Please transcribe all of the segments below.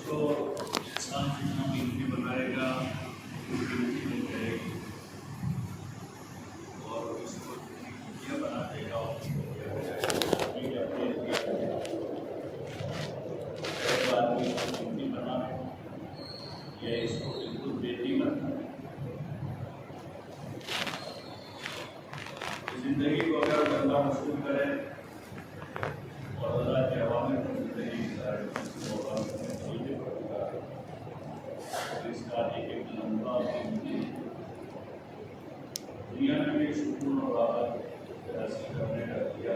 کو انسان جتنا قیمتی بنائے گا قیمتی مل جائے گی، اور اس کو قیمتی بنا دے گا اور آدمی کو قیمتی بنا یا اس کو بالکل بیٹی بنا زندگی کو اگر اللہ مشہور کرے اور اللہ کے عوامل کو زندگی گزارے اس کا ایک لمبا دنیا میں بھی سکون اور راحت حاصل کرنے کا دیا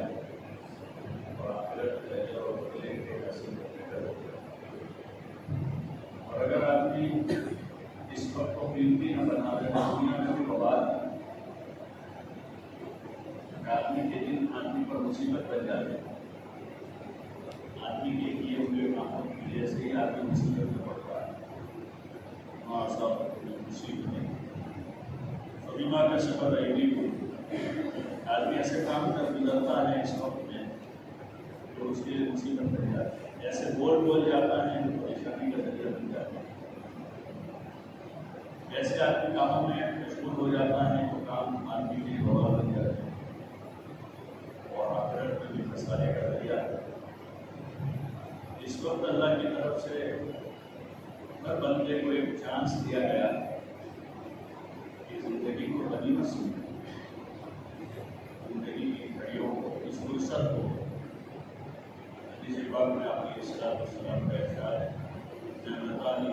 اور آخرت اور بدلے کے حاصل کرنے کا دیا۔ اور اگر آدمی اس وقت کو قیمتی نہ بنا دے دنیا میں بھی بوال آدمی کے دن آدمی پر مصیبت بن جاتے ہیں، آدمی کے کیے ہوئے کاموں کی وجہ سے ہی آدمی مصیبت میں پڑتا ہے، مصیبت نہیں بیما کا سفر رہی کو آدمی ایسے کام کر گزرتا ہے اس وقت میں تو اس کے لیے مصیبت بن جاتی ہے، ایسے بول جاتا ہے تو پریشانی کا ذریعہ بن جاتا ہے، ایسے آدمی کاموں میں مشغول ہو جاتا ہے تو کام آدمی کے لیے بوال بن جاتا ہے اور آخرت میں بھی پھنسانے کا ذریعہ ہے۔ اس وقت اللہ کی طرف سے ہر بندے کو ایک چانس دیا گیا کہ زندگی کو غنیمت سمجھے، زندگی کی گھڑیوں کو، اس فرصت کو۔ حدیث پاک میں آپ کی صلاۃ والسلام کا ارشاد ہے نعمتان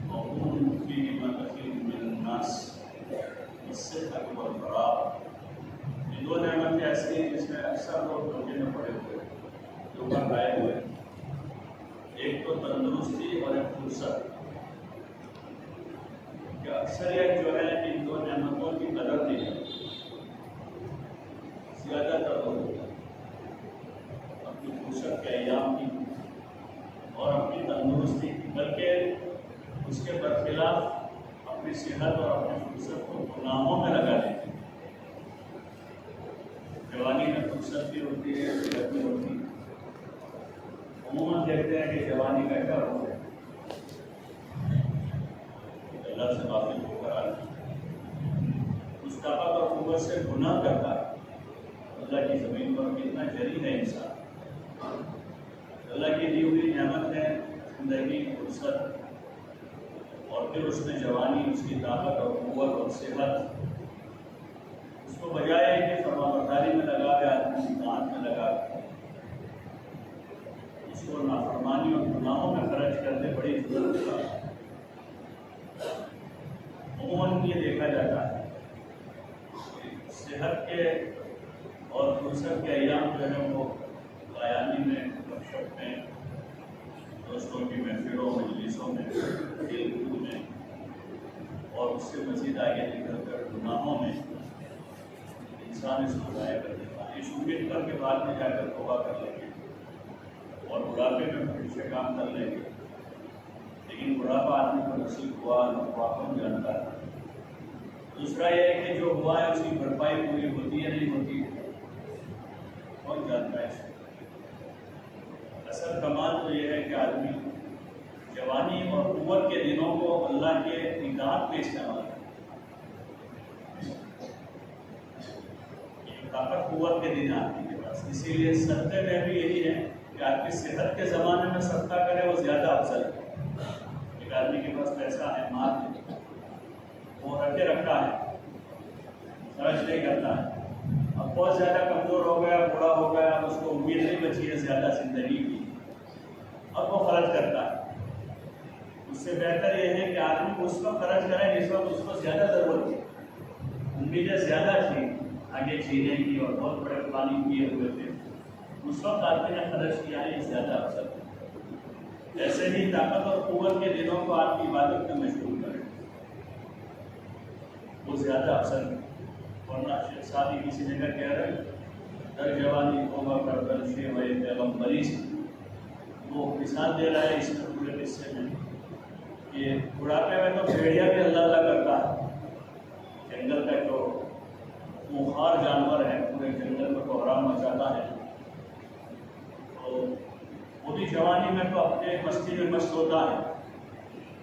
مغبون فیہما کثیر من الناس الصحۃ والفراغ، یہ دو نعمتیں ایسی ہیں جس میں اکثر لوگ دھوکے میں پڑے ہوئے دھوکہ کھائے ہوئے، ایک تو تندرستی اور ایک فرصت۔ کہ اکثریت جو ہے ان دو نعمتوں کی قدر نہیں ہے، زیادہ تر لوگ اپنی فرصت کے ایام کی اور اپنی تندرستی کی، بلکہ اس کے برخلاف اپنی صحت اور اپنی فرصت کو گناہوں میں لگا دیتے ہیں۔ جوانی میں فرصت بھی ہوتی ہے، صحت بھی ہوتی ہے، عموماً دیکھتے ہیں کہ جوانی کا کیا ہوتا ہے اللہ سے غافل ہو کر آدمی اس طاقت اور قوت سے گناہ کرتا ہے۔ اللہ کی زمین پر کتنا جری ہے انسان، اللہ کی دی ہوئی نعمت ہے زندگی، فرصت، اور پھر اس میں جوانی، اس کی طاقت اور قوت اور صحت، اس کو بجائے کہ فرمانبرداری میں لگا کے آدمی اطاعت میں لگا اس کو نافرمانی اور گناہوں میں خرچ کرنے بڑی ضرورت ہے۔ عموماً یہ دیکھا جاتا ہے صحت کے اور فرصت کے ایام جو ہے وہ بیانی میں، ورکشاپ میں، دوستوں کی محفلوں، مجلسوں میں، کھیل کود میں، اور اس سے مزید آگے نکل کر گناہوں میں انسان اس کو ضائع کر دیتا ہے۔ اس امید کر کے بعد میں جا کر توبہ کر لیں گے اور بڑھاپے میں پھر سے کام کر لیں گے، لیکن بڑھاپا آدمی کو نصیب ہوا نہ ہوا کون جانتا ہے۔ دوسرا یہ ہے کہ جو ہوا ہے اس کی بھرپائی پوری ہوتی ہے نہیں ہوتی کون جانتا ہے۔ اصل کمال تو یہ ہے کہ آدمی جوانی اور قوت کے دنوں کو اللہ کے اطاعت میں استعمال کرے۔ طاقت قوت کے دن آدمی کے پاس، اسی لیے صدقے میں بھی یہی ہے کہ آدمی صحت کے زمانے میں صدقہ کرے وہ زیادہ افضل ہے۔ ایک آدمی کے پاس پیسہ ہے، مال ہے، وہ رکھے رکھا ہے، خرچ نہیں کرتا ہے، اب بہت زیادہ کمزور ہو گیا، بوڑھا ہو گیا، اس کو امید نہیں بچی ہے زیادہ زندگی کی، اب وہ خرچ کرتا ہے۔ اس سے بہتر یہ ہے کہ آدمی کو اس وقت خرچ کرے جس وقت اس کو زیادہ ضرورت ہے، امیدیں زیادہ تھیں آگے جینے کی اور بہت بڑے پلاننگ کیے ہوئے تھے، اس وقت آدمی نے خرچ کیا ہے، یہ زیادہ افضل ہے۔ ایسے ہی طاقت اور قوت کے دنوں کو آپ کی عبادت میں مشغول کریں، وہ زیادہ افضل ہے۔ ورنہ شیخ صاحب کسی جگہ کہہ رہے ہیں در جوانی توبہ کر کر شیخ پیغمبری سے، وہ مثال دے رہا ہے اس پورے قصے میں کہ بڑھاپے میں تو بھیڑیا بھی اللہ کرتا ہے، جنگل کا جو خونخوار جانور ہے پورے جنگل میں کوہرام مچاتا ہے، تو وہ بھی جوانی میں تو اپنے مستی میں مست ہوتا ہے،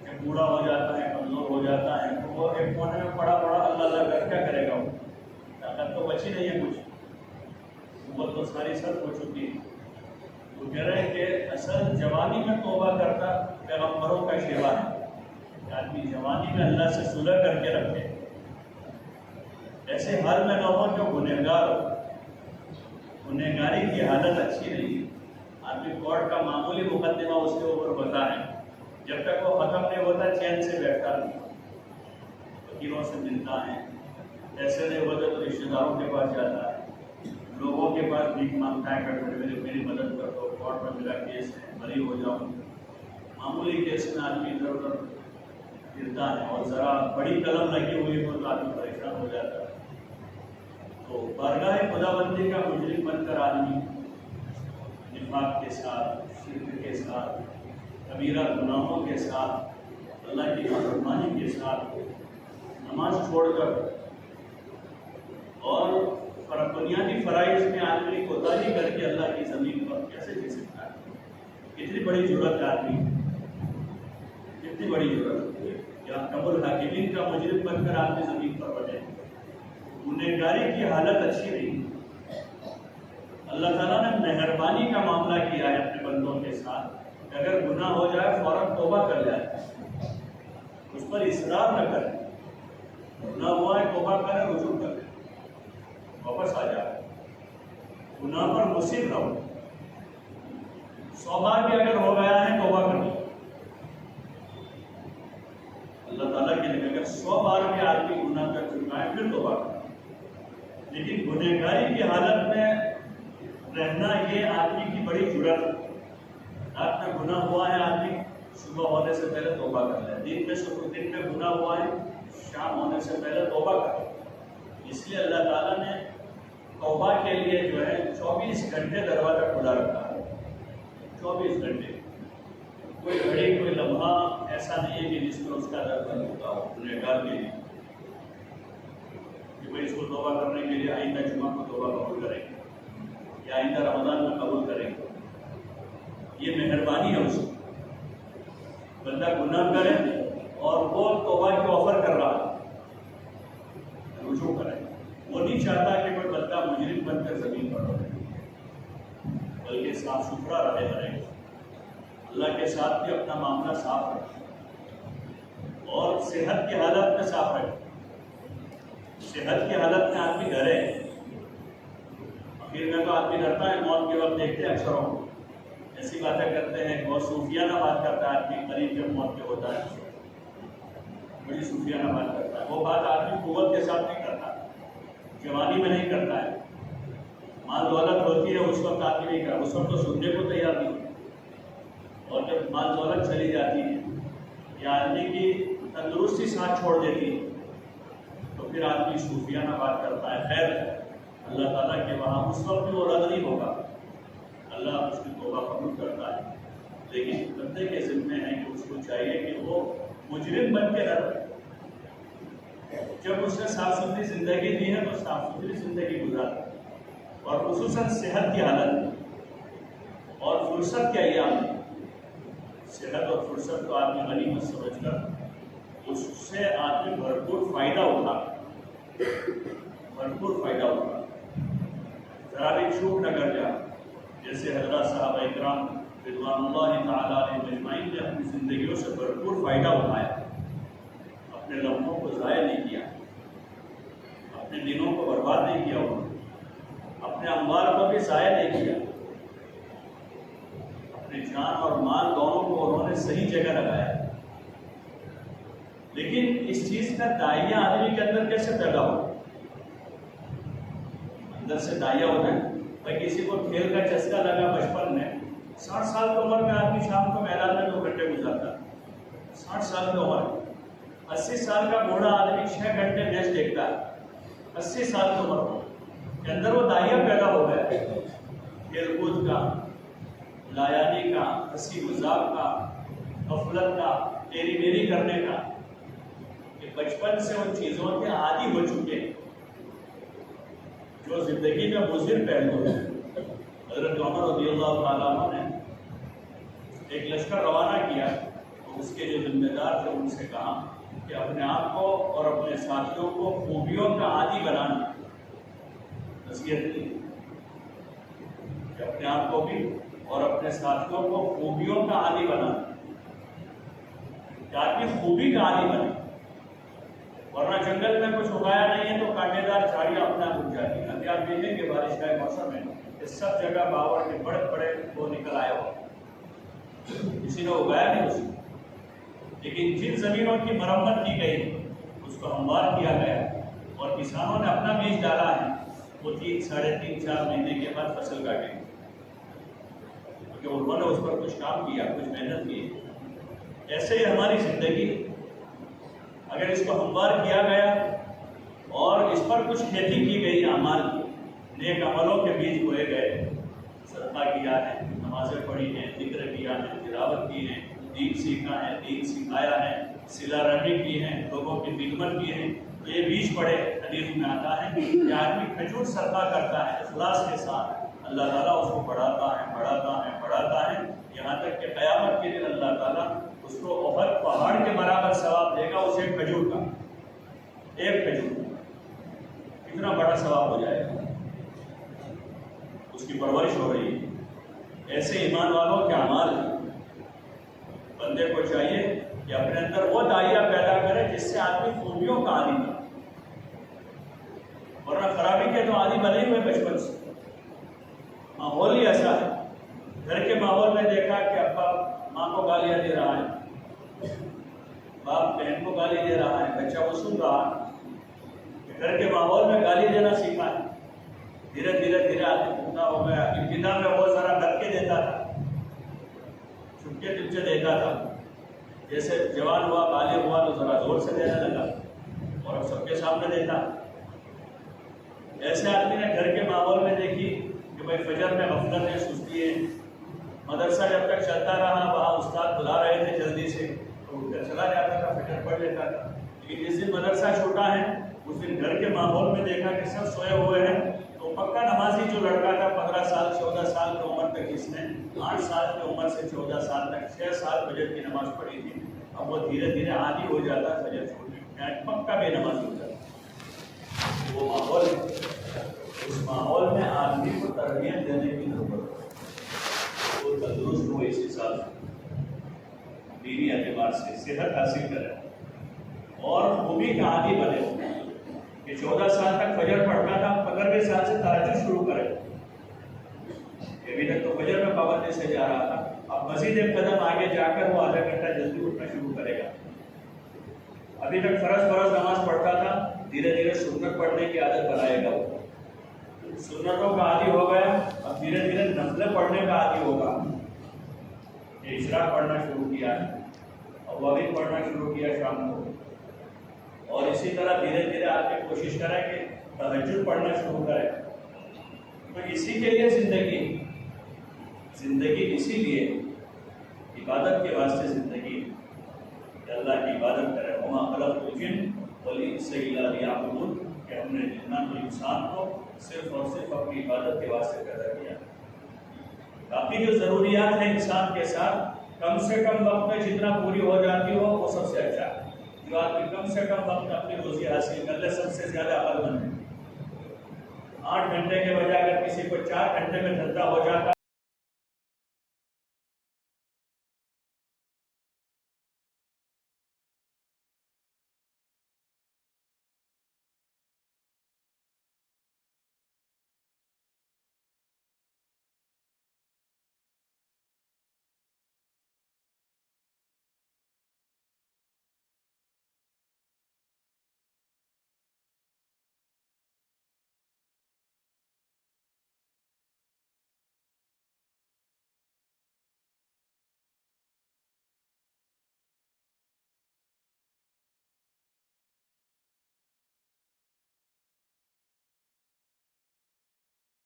کہ بوڑھا ہو جاتا ہے، کمزور ہو جاتا ہے، تو وہ ایک کونے میں پڑا پڑا اللہ اللہ کر کیا کرے گا؟ وہ طاقت تو بچی نہیں ہے کچھ، وہ تو ساری سر ہو چکی ہے۔ تو کہہ رہے ہیں کہ اصل جوانی میں توبہ کرتا پیغمبروں کا شیوا ہے کہ آدمی جوانی میں اللہ سے صلح کر کے رکھے۔ ایسے حال میں نہ ہو جو گنہگار ہو، گنہگاری کی حالت اچھی نہیں ہے۔ آدمی کورٹ کا معمولی مقدمہ اس کے اوپر بتائیں، جب تک وہ ختم نہیں ہوتا چین سے بیٹھتا نہیں، وکیلوں سے ملتا ہے، ایسے نہیں ہوتا تو رشتے داروں کے پاس جاتا ہے، لوگوں کے پاس بھیک مانگتا ہے کہ میری مدد کر دو، کورٹ میں میرا کیس ہے، بری ہو جاؤں۔ معمولی کیس میں آدمی ادھر ادھر پھرتا ہے، اور ذرا بڑی قلم لگی ہوئی ہو تو آدمی پریشان ہو جاتا ہے۔ تو بارگاہ خداوندی کا مجرم بن کر آدمی نفاق کے ساتھ، شرک کے ساتھ، کبیرہ گناہوں کے ساتھ، اللہ کی نافرمانی کے ساتھ نماز چھوڑ کر اور بنیادی فرائض میں آدمی کوتاہی کر کے اللہ کی زمین پر کیسے جی سکتا ہے؟ کتنی بڑی ضرورت ہے آدمی، کتنی بڑی ضرورت ہے کہ حکم الحاکمین کا مجرم بن کر آدمی زمین پر بنے۔ گنہگاری کی حالت اچھی نہیں۔ اللہ تعالیٰ نے مہربانی کا معاملہ کیا ہے اپنے بندوں کے ساتھ کہ اگر گناہ ہو جائے فوراً توبہ کر جائے، اس پر اصرار نہ کرے، گناہ ہوا ہے توبہ کرے، رجوع کرے، واپس آ جائے، گناہ پر مصر نہ ہو۔ 100 بار بھی اگر ہو گیا ہے توبہ کر لو۔ اللہ تعالیٰ کے لیے اگر 100 بار بھی آدمی گناہ کر چکا ہے پھر توبہ کرے، لیکن گنہگاری کی حالت میں رہنا یہ آدمی کی بڑی جرات ہے۔ رات میں گناہ ہوا ہے، آدمی صبح ہونے سے پہلے توبہ کر لے، دن میں گناہ ہوا ہے، شام ہونے سے پہلے توبہ کر لے۔ اس لیے اللہ تعالیٰ نے توبہ کے لیے جو ہے 24 گھنٹے دروازہ کھلا رکھا ہے۔ 24 گھنٹے، کوئی گھڑی کوئی لمحہ ایسا نہیں ہے کہ جس میں اس کا در بند ہوتا ہو گنہگار کے لیے کہ بھائی اس کو توبہ کرنے کے لیے آئندہ جمعہ کو توبہ قبول کریں گے یا آئندہ رمضان میں قبول کریں گے۔ یہ مہربانی ہے اس کی، بندہ گناہ کرے اور وہ توبہ کی آفر کر رہا ہے، رجوع کرے۔ وہ نہیں چاہتا کہ کوئی بندہ مجرم بن کر زمین پر رہے، بلکہ صاف ستھرا رہے اللہ کے ساتھ بھی اپنا معاملہ صاف رکھے اور صحت کی حالت میں صاف رکھے۔ صحت کی حالت میں آدمی ڈرے، آخر میں تو آدمی ڈرتا ہے، موت کے وقت دیکھتے ہیں اکثروں ایسی باتیں کرتے ہیں، بہت صوفیانہ بات کرتا ہے آدمی قریب جب موت کے ہوتا ہے، بڑی صوفیانہ بات کرتا ہے۔ وہ بات آدمی قوت کے ساتھ نہیں کرتا، جوانی میں نہیں کرتا ہے، مال دولت ہوتی ہے اس وقت آدمی نہیں کرتا، اس وقت تو سننے کو تیار نہیں، اور جب مال دولت چلی جاتی ہے یا آدمی کی تندرستی ساتھ چھوڑ دیتی ہے تو پھر آدمی صوفیانہ بات کرتا ہے۔ خیر اللہ تعالیٰ کے وہاں اس وقت بھی وہ رد نہیں ہوگا، اللہ اس کی توبہ قبول کرتا ہے، لیکن بندے کے ذمے ہے کہ اس کو چاہیے کہ وہ مجرم بن کے نہ رہے۔ جب اس نے صاف ستھری زندگی دی ہے تو صاف ستھری زندگی گزارے، اور خصوصاً صحت کی حالت میں اور فرصت کے ایام میں۔ صحت اور فرصت کو آدمی غنیمت سمجھ کر اس سے آدمی بھرپور فائدہ اٹھا، بھرپور فائدہ اٹھا، ذرا بھی چھوٹ نہ کر جا۔ جیسے حضرات صحابہ اکرام رضوان اللہ تعالیٰ علیہ اجمعین نے اپنی زندگیوں سے بھرپور فائدہ اٹھایا، اپنے لمحوں کو ضائع نہیں کیا، اپنے دنوں کو برباد نہیں کیا، انہوں نے اپنے اموال کو بھی ضائع نہیں کیا، اپنی جان اور مال دونوں کو انہوں نے صحیح جگہ لگایا۔ لیکن اس چیز کا دائیہ آدمی کے اندر کیسے پیدا ہو؟ اندر سے دائیہ ہوتا ہے۔ بھائی کسی کو کھیل کا چسکا لگا بچپن میں، 60 سال کی عمر میں آدمی شام کو میدان میں 2 گھنٹے گزارتا ہے، 60 سال کی عمر میں۔ 80 سال کا بوڑھا آدمی 6 گھنٹے میچ دیکھتا ہے، 80 سال کی عمر میں، کے اندر وہ دائیہ پیدا ہو گیا، کھیل کود کا، لایانی کا، ہنسی مذاق کا، غفلت کا، تیری میری کرنے کا، کہ بچپن سے ان چیزوں کے عادی ہو چکے ہیں جو زندگی کا مضر پہلو ہے۔ حضرت عمر رضی اللہ تعالیٰ عنہ نے ایک لشکر روانہ کیا، اس کے جو ذمہ دار تھے ان سے کہا کہ اپنے آپ کو اور اپنے ساتھیوں کو خوبیوں کا عادی بنانا، نصیحت کی کہ اپنے آپ کو بھی اور اپنے ساتھیوں کو خوبیوں کا عادی بنانا، کہ آدمی خوبی کا عادی بنے، ورنہ جنگل میں کچھ اگایا نہیں ہے تو کانٹے دار جھاڑیاں اپنے آپ اگ جاتی ہیں۔ ابھی آپ دیکھیں گے بارش کا موسم ہے، اس سب جگہ باور کے بڑے بڑے وہ نکل آئے ہو، کسی نے اگایا نہیں اس کو، لیکن جن زمینوں کی مرمت کی گئی اس کو ہموار کیا گیا اور کسانوں نے اپنا بیج ڈالا ہے، وہ 3 ساڑھے 3 4 مہینے کے بعد فصل کاٹیں گے، کیونکہ انہوں نے اس پر کچھ کام کیا، کچھ محنت کی۔ ایسے ہی ہماری زندگی، اگر اس کو ہموار کیا گیا اور اس پر کچھ کھیتی کی گئی، اعمال کی، نیک عملوں کے بیج بوئے گئے، صدقہ کیا ہے، نمازیں پڑھی ہیں، ذکر کیا ہے، تلاوت کی ہے، دین سیکھا ہے، دین سکھایا ہے، صلہ رحمی کی ہے، لوگوں کی خدمت کی ہے، تو یہ بیج پڑے۔ حدیث میں آتا ہے کہ آدمی کھجور صدقہ کرتا ہے اخلاص کے ساتھ، اللہ تعالیٰ اس کو بڑھاتا ہے بڑھاتا ہے بڑھاتا ہے، یہاں تک کہ قیامت کے دن اللہ تعالیٰ اس کو احد پہاڑ کے برابر ثواب دے گا، اس ایک کھجور کا، ایک کھجور کتنا بڑا ثواب ہو جائے گا، اس کی پرورش ہو رہی ہے۔ ایسے ایمان والوں کے اعمال بندے کو چاہیے کہ اپنے اندر وہ دائرہ پیدا کرے جس سے آدمی خوبیوں کا عادی بنے، ورنہ خرابی کے تو عادی بنے ہوئے بچپن سے۔ ماحول ہی ایسا ہے، گھر کے ماحول میں دیکھا کہ ابا ماں کو گالیاں دے رہا ہے، باپ بہن کو گالی دے رہا ہے، بچہ وہ سن رہا ہے، گھر کے ماحول میں گالی دینا سیکھا ہے، دھیرے دھیرے آدمی پختہ ہو گیا۔ ابتدا میں بہت سارا ڈر کے دیتا تھا، چھپ کے دل سے دیتا تھا، جیسے جوان ہوا بالغ ہوا تو ذرا زور سے دینے لگا اور اب سب کے سامنے دیتا۔ ایسے آدمی نے گھر کے ماحول میں دیکھی کہ بھائی فجر میں غفلت ہے، سستی ہے، مدرسہ جب تک چلتا رہا وہاں استاد بلا رہے تھے جلدی سے تو اٹھ کر چلا جاتا تھا، فجر پڑھ لیتا تھا، لیکن جس دن مدرسہ چھوٹا ہے اس دن گھر کے ماحول میں دیکھا کہ سب سوئے ہوئے ہیں، تو پکا نمازی جو لڑکا تھا 15 سال 14 سال کی عمر تک، اس نے 8 سال کی عمر سے 14 سال تک 6 سال فجر کی نماز پڑھی تھی، اب وہ دھیرے دھیرے عادی ہو جاتا فجر چھوڑنے، پکا بے نمازی ہو جاتا۔ وہ ماحول ہے، اس ماحول میں آدمی کو تربیت دینے کی ضرورت ہے، وہ تندرست ہو، اس حساب سے دینی اعتبار سے صحت حاصل کرے اور خوبی کا عادی بنے ہو کہ 14 سال تک فجر پڑھتا تھا، 15ویں سال سے تہجد شروع کرے، ابھی تک تو فجر میں پابندی سے جا رہا تھا، اب مزید ایک قدم آگے جا کر وہ آدھا گھنٹہ جلدی اٹھنا شروع کرے گا۔ ابھی تک فرض نماز پڑھتا تھا، دھیرے دھیرے سنت پڑھنے کی عادت بنائے گا، وہ سنتوں کا عادی ہو گیا، اب دھیرے دھیرے نفلیں پڑھنے کا عادی ہوگا، یہ اشراق پڑھنا شروع کیا ہے اور وابق پڑھنا شروع کیا شام کو، اور اسی طرح دھیرے دھیرے آدمی کوشش کرے کہ تہجد پڑھنا شروع کرے۔ تو اسی کے لیے زندگی اسی لیے عبادت کے واسطے زندگی کہ اللہ کی عبادت کرے، وما خلقت الجن والانس الا لیعبدون، کہ ہم نے جنات و انسان کو صرف اور صرف اپنی عبادت کے واسطے پیدا کیا۔ باقی جو ضروریات ہیں انسان کے ساتھ کم سے کم وقت میں جتنا پوری ہو جاتی ہو وہ سب سے اچھا ہے۔ جو آدمی کم سے کم وقت میں اپنی روزی حاصل کر لے سب سے زیادہ عقل مند ہے۔ 8 گھنٹے کے بجائے اگر کسی کو 4 گھنٹے میں دھندا ہو جاتا